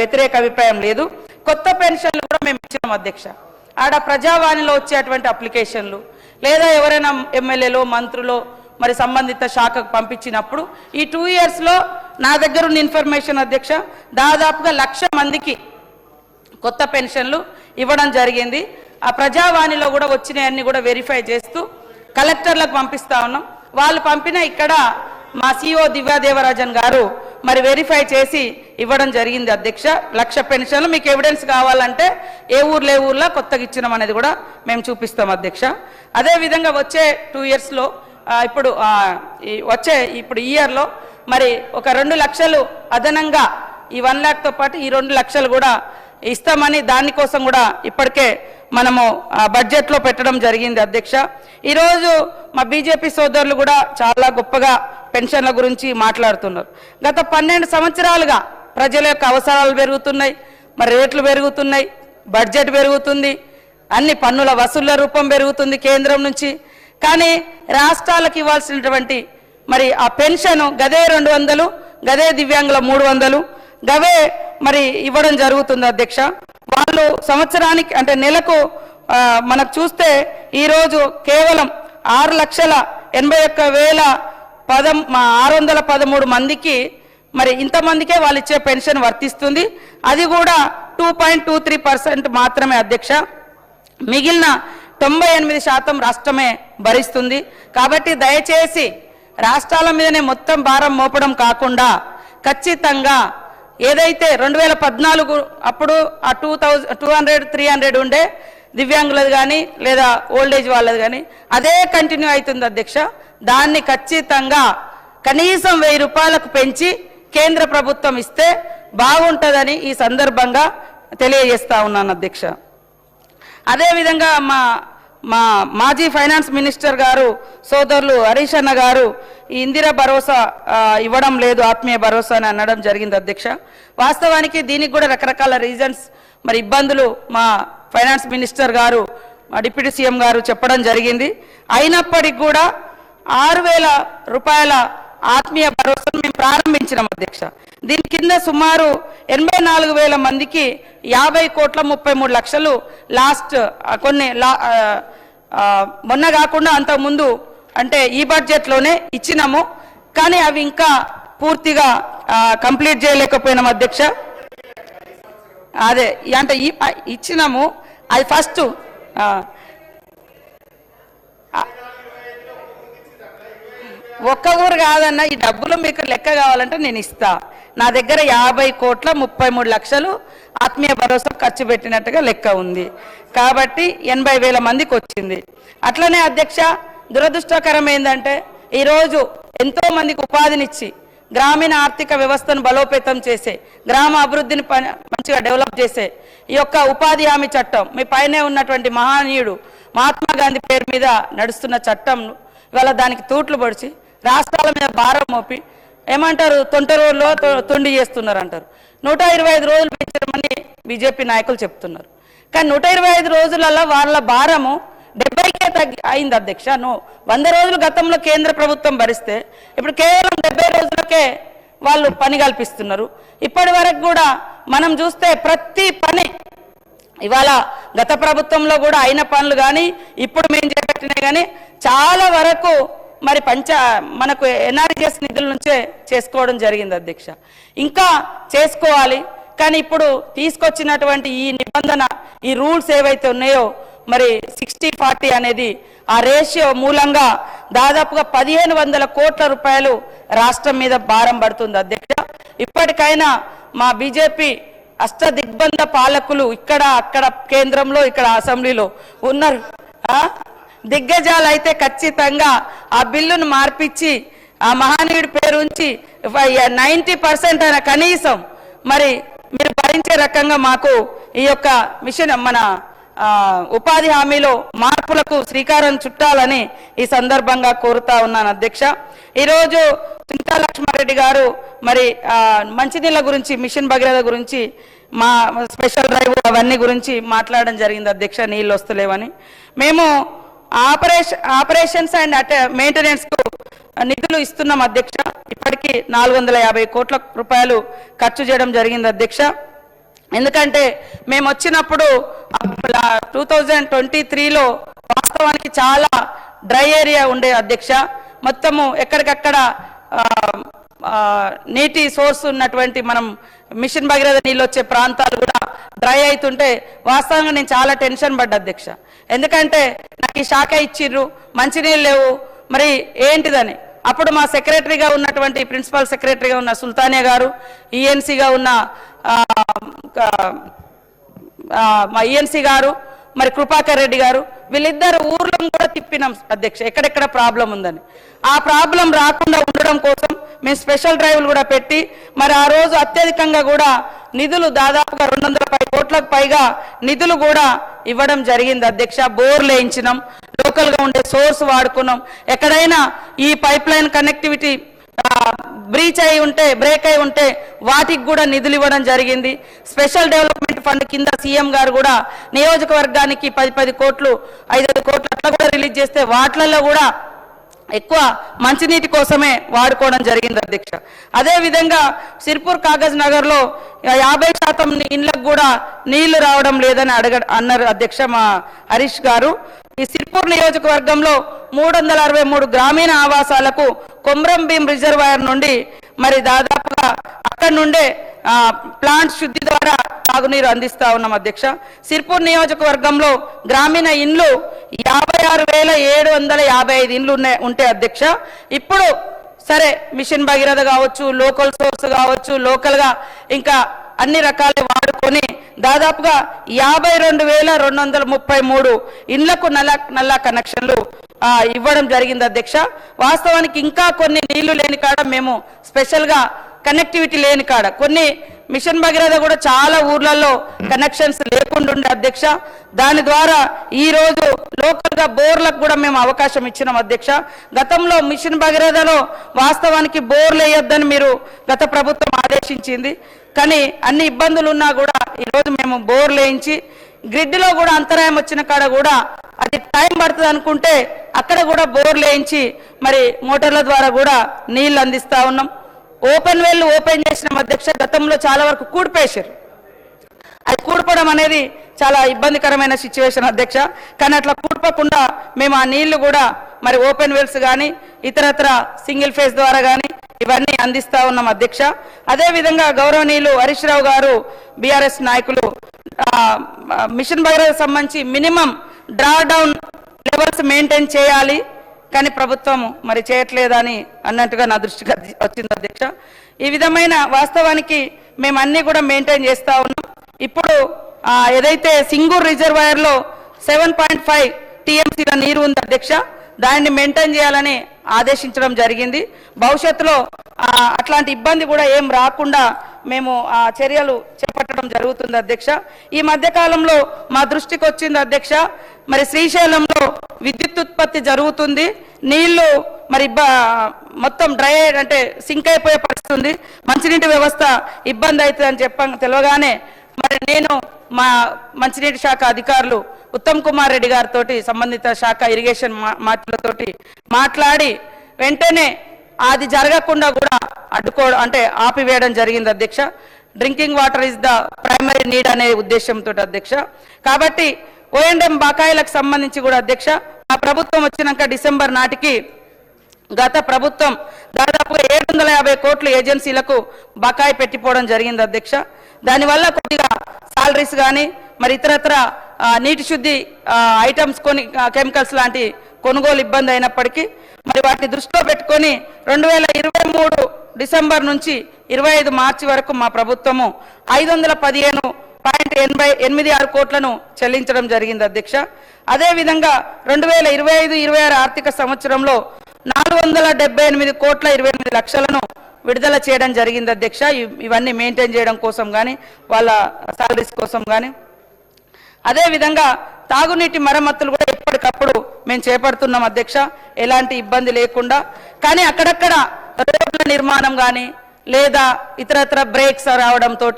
వ్యతిరేక అభిప్రాయం లేదు. కొత్త పెన్షన్లు కూడా మేము ఇచ్చినాం అధ్యక్ష. ఆడ ప్రజావాణిలో వచ్చేటువంటి అప్లికేషన్లు లేదా ఎవరైనా ఎమ్మెల్యేలో మంత్రులు మరి సంబంధిత శాఖకు పంపించినప్పుడు ఈ 2 ఇయర్స్లో నా దగ్గర ఉన్న ఇన్ఫర్మేషన్ అధ్యక్ష దాదాపుగా 1,00,000 మందికి కొత్త పెన్షన్లు ఇవ్వడం జరిగింది. ఆ ప్రజావాణిలో కూడా వచ్చినాయన్నీ కూడా వెరిఫై చేస్తూ కలెక్టర్లకు పంపిస్తా ఉన్నాం. వాళ్ళు పంపిన ఇక్కడ మా సిఓ దివ్యాదేవరాజన్ గారు మరి వెరిఫై చేసి ఇవ్వడం జరిగింది అధ్యక్ష. 1,00,000 పెన్షన్లు మీకు ఎవిడెన్స్ కావాలంటే ఏ ఊర్లో కొత్తగా ఇచ్చినాం అనేది కూడా మేము చూపిస్తాం అధ్యక్ష. అదేవిధంగా వచ్చే 2 ఇయర్స్లో ఇప్పుడు ఈ ఇయర్లో మరి ఒక 2 లక్షలు అదనంగా ఈ 1 లక్షతో పాటు ఈ 2 లక్షలు కూడా ఇస్తామని దానికోసం కూడా ఇప్పటికే మనము బడ్జెట్లో పెట్టడం జరిగింది అధ్యక్ష. ఈరోజు మా బీజేపీ సోదరులు కూడా చాలా గొప్పగా పెన్షన్ల గురించి మాట్లాడుతున్నారు. గత 12 సంవత్సరాలుగా ప్రజల యొక్క అవసరాలు పెరుగుతున్నాయి, మరి రేట్లు పెరుగుతున్నాయి, బడ్జెట్ పెరుగుతుంది, అన్ని పన్నుల వసూళ్ల రూపం పెరుగుతుంది కేంద్రం నుంచి. కానీ రాష్ట్రాలకు ఇవ్వాల్సినటువంటి మరి ఆ పెన్షన్ గదే 200, గదే దివ్యాంగుల 300 గవే మరి ఇవ్వడం జరుగుతుంది అధ్యక్ష. వాళ్ళు సంవత్సరానికి అంటే నెలకు మనకు చూస్తే ఈరోజు కేవలం 6,81,613 మందికి మరి ఇంతమందికే వాళ్ళు ఇచ్చే పెన్షన్ వర్తిస్తుంది. అది కూడా 2.23% మాత్రమే అధ్యక్ష. మిగిలిన 98% రాష్ట్రమే భరిస్తుంది. కాబట్టి దయచేసి రాష్ట్రాల మీదనే మొత్తం భారం మోపడం కాకుండా ఖచ్చితంగా ఏదైతే 2014 అప్పుడు ఆ 200-300 ఉండే దివ్యాంగులది కానీ లేదా ఓల్డేజ్ వాళ్ళది కానీ అదే కంటిన్యూ అవుతుంది అధ్యక్ష. దాన్ని ఖచ్చితంగా కనీసం 1000 రూపాయలకు పెంచి కేంద్ర ప్రభుత్వం ఇస్తే బాగుంటుందని ఈ సందర్భంగా తెలియజేస్తా ఉన్నాను అధ్యక్ష. అదేవిధంగా మా మాజీ ఫైనాన్స్ మినిస్టర్ గారు సోదరులు హరీష్ అన్న గారు ఈ ఇందిరా భరోసా ఇవ్వడం లేదు, ఆత్మీయ భరోసా అని అనడం జరిగింది అధ్యక్ష. వాస్తవానికి దీనికి కూడా రకరకాల రీజన్స్ మరి ఇబ్బందులు మా ఫైనాన్స్ మినిస్టర్ గారు మా డిప్యూటీ సీఎం గారు చెప్పడం జరిగింది. అయినప్పటికీ కూడా 6,000 రూపాయల ఆత్మీయ భరోసాను మేము ప్రారంభించినాం అధ్యక్ష. దీని కింద సుమారు 84,000 మందికి 50,33,00,000 లాస్ట్ మొన్న కాకుండా అంతకుముందు అంటే ఈ బడ్జెట్లోనే ఇచ్చినాము. కానీ అవి ఇంకా పూర్తిగా కంప్లీట్ చేయలేకపోయినాం అధ్యక్ష. అదే అంటే ఇచ్చినాము అది ఫస్ట్ ఒక్క ఊరు కాదన్న, ఈ డబ్బులు మీకు లెక్క కావాలంటే నేను ఇస్తా. నా దగ్గర 50,33,00,000 ఆత్మీయ భరోసా ఖర్చు పెట్టినట్టుగా లెక్క ఉంది. కాబట్టి 80,000 మందికి వచ్చింది. అట్లనే అధ్యక్ష దురదృష్టకరం ఏంటంటే ఈరోజు ఎంతో మందికి ఉపాధినిచ్చి గ్రామీణ ఆర్థిక వ్యవస్థను బలోపేతం చేసే, గ్రామ అభివృద్ధిని మంచిగా డెవలప్ చేసే ఈ యొక్క ఉపాధి హామీ చట్టం మీ పైనే ఉన్నటువంటి మహనీయుడు మహాత్మా గాంధీ పేరు మీద నడుస్తున్న చట్టం ఇవాళ దానికి తూట్లు పొడిచి రాష్ట్రాల మీద భారం మోపి ఏమంటారు తొంట రోజుల్లో తొండి చేస్తున్నారు అంటారు. 125 రోజులు పెంచమని బీజేపీ నాయకులు చెప్తున్నారు. కానీ 125 రోజులలో వాళ్ళ భారము 70కే అయింది అధ్యక్ష. 100 రోజులు గతంలో కేంద్ర ప్రభుత్వం భరిస్తే ఇప్పుడు కేవలం 70 రోజులకే వాళ్ళు పని కల్పిస్తున్నారు. ఇప్పటి వరకు కూడా మనం చూస్తే ప్రతి పని ఇవాళ గత ప్రభుత్వంలో కూడా అయిన పనులు కానీ ఇప్పుడు మేము చేపట్టినాయి కానీ చాలా వరకు మరి మనకు ఎన్ఆర్జీఎస్ నిధుల నుంచే చేసుకోవడం జరిగింది అధ్యక్ష. ఇంకా చేసుకోవాలి. కానీ ఇప్పుడు తీసుకొచ్చినటువంటి ఈ నిబంధన ఈ రూల్స్ ఏవైతే ఉన్నాయో మరి 60-40 అనేది ఆ రేషియో మూలంగా దాదాపుగా 1,500 కోట్ల రూపాయలు రాష్ట్రం మీద భారం పడుతుంది అధ్యక్ష. ఇప్పటికైనా మా బీజేపీ అష్టదిగ్బంధ పాలకులు ఇక్కడ అక్కడ కేంద్రంలో ఇక్కడ అసెంబ్లీలో ఉన్నారు. దిగ్గజాలు అయితే ఖచ్చితంగా ఆ బిల్లును మార్పిచ్చి ఆ మహనీయుడి పేరు ఉంచి 90% అయిన కనీసం మరి మీరు భరించే రకంగా మాకు ఈ యొక్క మిషన్ మన ఉపాధి హామీలో మార్పులకు శ్రీకారం చుట్టాలని ఈ సందర్భంగా కోరుతా ఉన్నాను అధ్యక్ష. ఈరోజు చింతా లక్ష్మారెడ్డి గారు మరి మంచినీళ్ళ గురించి మిషన్ భగీరథ గురించి మా స్పెషల్ డ్రైవ్ అవన్నీ గురించి మాట్లాడడం జరిగింది అధ్యక్ష. నీళ్ళు వస్తలేవని మేము ఆపరేషన్స్ అండ్ మెయింటెనెన్స్కు నిధులు ఇస్తున్నాం అధ్యక్ష. ఇప్పటికీ 450 కోట్ల రూపాయలు ఖర్చు చేయడం జరిగింది అధ్యక్ష. ఎందుకంటే మేము వచ్చినప్పుడు 2023లో వాస్తవానికి చాలా డ్రై ఏరియా ఉండే అధ్యక్ష. మొత్తము ఎక్కడికక్కడ నీటి సోర్స్ ఉన్నటువంటి మనం మిషన్ భగీరథ నీళ్ళు వచ్చే ప్రాంతాలు కూడా డ్రై అవుతుంటే వాస్తవంగా నేను చాలా టెన్షన్ పడ్డా అధ్యక్ష. ఎందుకంటే నాకు ఈ శాఖ ఇచ్చిర్రు, మంచినీళ్ళు లేవు, మరి ఏంటిదని. అప్పుడు మా సెక్రటరీగా ఉన్నటువంటి ప్రిన్సిపల్ సెక్రటరీగా ఉన్న సుల్తానియా గారు, ఈఎన్సీగా ఉన్న మా ఈఎన్సీ గారు, మరి కృపాకర్ రెడ్డి గారు, వీళ్ళిద్దరు ఊర్లో కూడా తిప్పినాం అధ్యక్ష ఎక్కడెక్కడ ప్రాబ్లం ఉందని. ఆ ప్రాబ్లం రాకుండా ఉండడం కోసం మేము స్పెషల్ డ్రైవ్లు కూడా పెట్టి మరి ఆ రోజు అత్యధికంగా కూడా నిధులు దాదాపుగా 210 కోట్లకు పైగా నిధులు కూడా ఇవ్వడం జరిగింది అధ్యక్ష. బోర్లు వేయించినాం, లోకల్గా ఉండే సోర్స్ వాడుకున్నాం. ఎక్కడైనా ఈ పైప్ లైన్ కనెక్టివిటీ బ్రీచ్ అయి ఉంటే, బ్రేక్ అయి ఉంటే వాటికి కూడా నిధులు ఇవ్వడం జరిగింది. స్పెషల్ డెవలప్మెంట్ ఫండ్ కింద సీఎం గారు కూడా నియోజకవర్గానికి 10 కోట్లు 5 కోట్లు అట్లా కూడా రిలీజ్ చేస్తే వాటిలలో కూడా ఎక్కువ మంచినీటి కోసమే వాడుకోవడం జరిగింది అధ్యక్ష. అదేవిధంగా సిర్పూర్ కాగజ్ నగర్లో 50% ఇండ్లకు కూడా నీళ్లు రావడం లేదని అన్నారు అధ్యక్ష మా హరీష్ గారు. ఈ సిర్పూర్ నియోజకవర్గంలో 363 గ్రామీణ ఆవాసాలకు కొమ్రం భీం రిజర్వాయర్ నుండి మరి దాదాపుగా అక్కడి నుండే ప్లాంట్ శుద్ధి ద్వారా తాగునీరు అందిస్తా ఉన్నాం అధ్యక్ష. సిర్పూర్ నియోజకవర్గంలో గ్రామీణ ఇండ్లు 56,755 ఇండ్లు ఉంటే అధ్యక్ష. ఇప్పుడు సరే మిషన్ భగీరథ కావచ్చు, లోకల్ సోర్స్ కావచ్చు, లోకల్గా ఇంకా అన్ని రకాలే వాడుకొని దాదాపుగా 52,233 ఇండ్లకు నల్లా కనెక్షన్లు ఇవ్వడం జరిగింది అధ్యక్ష. వాస్తవానికి ఇంకా కొన్ని నీళ్లు లేని కాడ మేము స్పెషల్గా కనెక్టివిటీ లేని కాడ కొన్ని మిషన్ భగీరథ కూడా చాలా ఊర్లలో కనెక్షన్స్ లేకుండా ఉండే అధ్యక్ష. దాని ద్వారా ఈరోజు లోకల్గా బోర్లకు కూడా మేము అవకాశం ఇచ్చినాం అధ్యక్ష. గతంలో మిషన్ భగీరథలో వాస్తవానికి బోర్లు వేయొద్దని మీరు గత ప్రభుత్వం ఆదేశించింది. కానీ అన్ని ఇబ్బందులు ఉన్నా కూడా ఈరోజు మేము బోర్లు వేయించి గ్రిడ్లో కూడా అంతరాయం వచ్చిన కాడ కూడా అది టైం పడుతుంది అనుకుంటే అక్కడ కూడా బోర్లు వేయించి మరి మోటార్ల ద్వారా కూడా నీళ్లు అందిస్తా ఉన్నాం. ఓపెన్ వెల్ ఓపెన్ చేసిన అధ్యక్ష. గతంలో చాలా వరకు కూడిపేశారు. అది కూడిపోవడం అనేది చాలా ఇబ్బందికరమైన సిచ్యువేషన్ అధ్యక్ష. కానీ అట్లా కూడిపోకుండా మేము ఆ నీళ్లు కూడా మరి ఓపెన్ వెల్స్ కానీ ఇతరత్ర సింగిల్ ఫేజ్ ద్వారా కానీ ఇవన్నీ అందిస్తా ఉన్నాం అధ్యక్ష. అదేవిధంగా గౌరవనీయులు హరీష్ రావు గారు బీఆర్ఎస్ నాయకులు మిషన్ భగీరథ సంబంధించి minimum draw down levels maintain చేయాలి, కానీ ప్రభుత్వం మరి చేయట్లేదని అన్నట్టుగా నా దృష్టికి వచ్చింది అధ్యక్ష. ఈ విధమైన వాస్తవానికి మేము అన్ని కూడా మెయింటైన్ చేస్తూ ఉన్నాం. ఇప్పుడు ఏదైతే సింగూర్ రిజర్వాయర్లో 7.5 TMCల నీరు ఉంది అధ్యక్ష, దాన్ని మెయింటైన్ చేయాలని ఆదేశించడం జరిగింది. భవిష్యత్తులో అట్లాంటి ఇబ్బంది కూడా ఏం రాకుండా మేము చర్యలు చేపట్టడం జరుగుతుంది అధ్యక్ష. ఈ మధ్యకాలంలో మా దృష్టికి వచ్చింది అధ్యక్ష, మరి శ్రీశైలంలో విద్యుత్ ఉత్పత్తి జరుగుతుంది, నీళ్లు మరి మొత్తం డ్రై అంటే సింక్ అయిపోయే పరిస్థితి ఉంది, మంచినీటి వ్యవస్థ ఇబ్బంది అవుతుంది అని తెలియగానే మరి నేను మా మంచినీటి శాఖ అధికారులు ఉత్తమ్ కుమార్ రెడ్డి గారితో సంబంధిత శాఖ ఇరిగేషన్ మాటలతోటి మాట్లాడి వెంటనే అది జరగకుండా కూడా అంటే ఆపివేయడం జరిగింది అధ్యక్ష. Drinking water is the primary need అనే ఉద్దేశంతో అధ్యక్ష. కాబట్టి O&M బకాయిలకు సంబంధించి కూడా అధ్యక్ష ఆ ప్రభుత్వం వచ్చినాక డిసెంబర్ నాటికి గత ప్రభుత్వం దాదాపుగా 750 కోట్లు ఏజెన్సీలకు బకాయి పెట్టిపోవడం జరిగింది అధ్యక్ష. దానివల్ల కొద్దిగా సాలరీస్ కానీ మరి ఇతరత్ర నీటి శుద్ధి ఐటమ్స్ కెమికల్స్ లాంటి కొనుగోలు ఇబ్బంది అయినప్పటికీ మరి వాటిని దృష్టిలో పెట్టుకొని 2023 డిసెంబర్ నుంచి 25 మార్చి వరకు మా ప్రభుత్వము 515.86 కోట్లను చెల్లించడం జరిగింది అధ్యక్ష. అదేవిధంగా 2025-26 ఆర్థిక సంవత్సరంలో 478 కోట్ల 28 లక్షలను విడుదల చేయడం జరిగింది అధ్యక్ష. ఇవన్నీ మెయింటైన్ చేయడం కోసం కానీ వాళ్ళ సాలరీస్ కోసం కానీ. అదేవిధంగా తాగునీటి మరమ్మతులు కూడా ఎప్పటికప్పుడు మేము చేపడుతున్నాం అధ్యక్ష, ఎలాంటి ఇబ్బంది లేకుండా. కానీ అక్కడక్కడ రోడ్ల నిర్మాణం కానీ లేదా ఇతరత్ర బ్రేక్స్ రావడంతో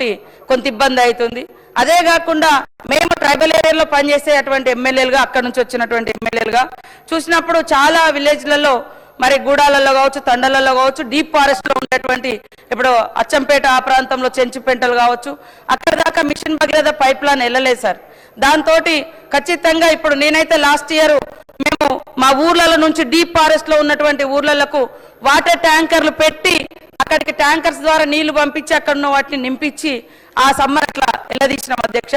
కొంత ఇబ్బంది అవుతుంది. అదే కాకుండా మేము ట్రైబల్ ఏరియాలో పనిచేసేటువంటి ఎమ్మెల్యేలుగా అక్కడ నుంచి వచ్చినటువంటి ఎమ్మెల్యేలుగా చూసినప్పుడు చాలా విలేజ్లలో మరి గూడాలలో కావచ్చు, తండలలో కావచ్చు, డీప్ ఫారెస్ట్ లో ఉండేటువంటి ఇప్పుడు అచ్చంపేట ఆ ప్రాంతంలో చెంచుపెంటలు కావచ్చు, అక్కడ దాకా మిషన్ భగీరథ పైప్ లైన్ వెళ్ళలేదు సార్. దాంతో ఖచ్చితంగా ఇప్పుడు నేనైతే లాస్ట్ ఇయర్ మేము మా ఊర్లలో నుంచి డీప్ ఫారెస్ట్ లో ఉన్నటువంటి ఊర్లకు వాటర్ ట్యాంకర్లు పెట్టి అక్కడికి ట్యాంకర్స్ ద్వారా నీళ్లు పంపించి అక్కడ ఉన్న వాటిని నింపించి ఆ సమ్మర్ అట్లా వెళ్ళదీసినాం అధ్యక్ష.